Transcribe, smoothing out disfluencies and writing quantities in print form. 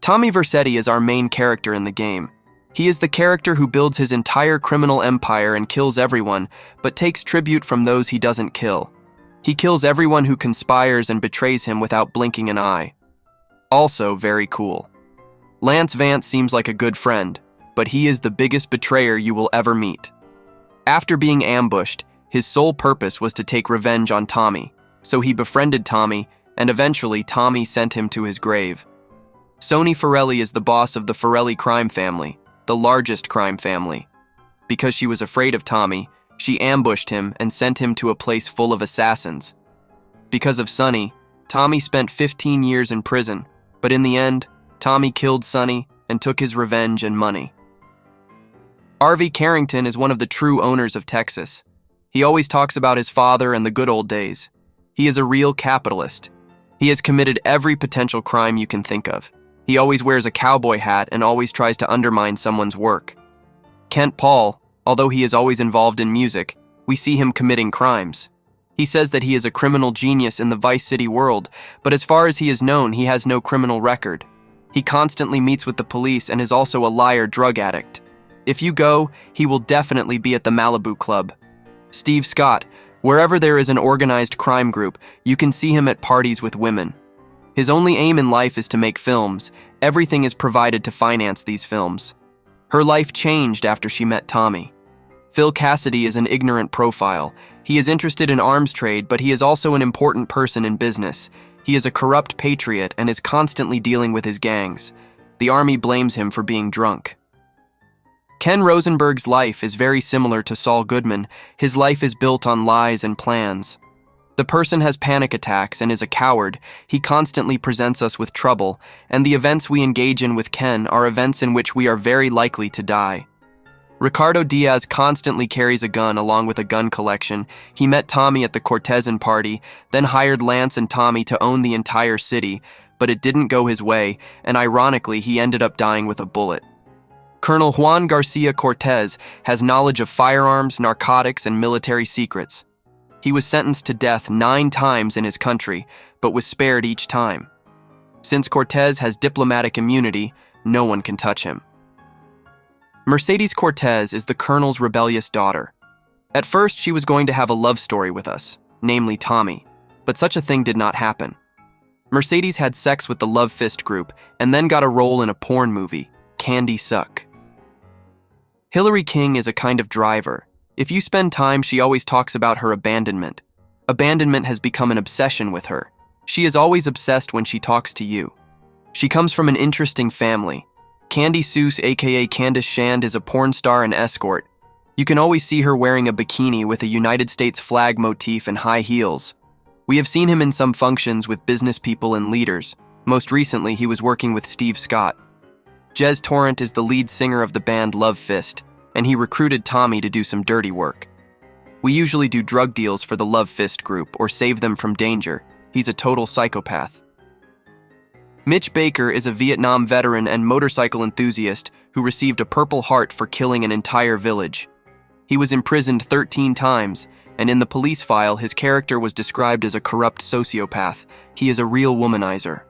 Tommy Vercetti is our main character in the game. He is the character who builds his entire criminal empire and kills everyone, but takes tribute from those he doesn't kill. He kills everyone who conspires and betrays him without blinking an eye. Also very cool. Lance Vance seems like a good friend, but he is the biggest betrayer you will ever meet. After being ambushed, his sole purpose was to take revenge on Tommy, so he befriended Tommy, and eventually Tommy sent him to his grave. Sony Forelli is the boss of the Forelli crime family, the largest crime family. Because she was afraid of Tommy, she ambushed him and sent him to a place full of assassins. Because of Sonny, Tommy spent 15 years in prison, but in the end, Tommy killed Sonny and took his revenge and money. Arvey Carrington is one of the true owners of Texas. He always talks about his father and the good old days. He is a real capitalist. He has committed every potential crime you can think of. He always wears a cowboy hat and always tries to undermine someone's work. Kent Paul, although he is always involved in music, we see him committing crimes. He says that he is a criminal genius in the Vice City world, but as far as he is known, he has no criminal record. He constantly meets with the police and is also a liar drug addict. If you go, he will definitely be at the Malibu Club. Steve Scott, wherever there is an organized crime group, you can see him at parties with women. His only aim in life is to make films. Everything is provided to finance these films. Her life changed after she met Tommy. Phil Cassidy is an ignorant profile. He is interested in arms trade, but he is also an important person in business. He is a corrupt patriot and is constantly dealing with his gangs. The army blames him for being drunk. Ken Rosenberg's life is very similar to Saul Goodman. His life is built on lies and plans. The person has panic attacks and is a coward. He constantly presents us with trouble, and the events we engage in with Ken are events in which we are very likely to die. Ricardo Diaz constantly carries a gun along with a gun collection. He met Tommy at the Cortezan party, then hired Lance and Tommy to own the entire city, but it didn't go his way, and ironically, he ended up dying with a bullet. Colonel Juan García Cortez has knowledge of firearms, narcotics, and military secrets. He was sentenced to death 9 times in his country, but was spared each time. Since Cortez has diplomatic immunity, no one can touch him. Mercedes Cortez is the Colonel's rebellious daughter. At first, she was going to have a love story with us, namely Tommy, but such a thing did not happen. Mercedes had sex with the Love Fist group and then got a role in a porn movie, Candy Suck. Hilary King is a kind of driver. If you spend time, she always talks about her abandonment. Abandonment has become an obsession with her. She is always obsessed when she talks to you. She comes from an interesting family. Candy Seuss, aka Candace Shand, is a porn star and escort. You can always see her wearing a bikini with a United States flag motif and high heels. We have seen him in some functions with business people and leaders. Most recently, he was working with Steve Scott. Jezz Torrent is the lead singer of the band Love Fist, and he recruited Tommy to do some dirty work. We usually do drug deals for the Love Fist group or save them from danger. He's a total psychopath. Mitch Baker is a Vietnam veteran and motorcycle enthusiast who received a Purple Heart for killing an entire village. He was imprisoned 13 times, and in the police file, his character was described as a corrupt sociopath. He is a real womanizer.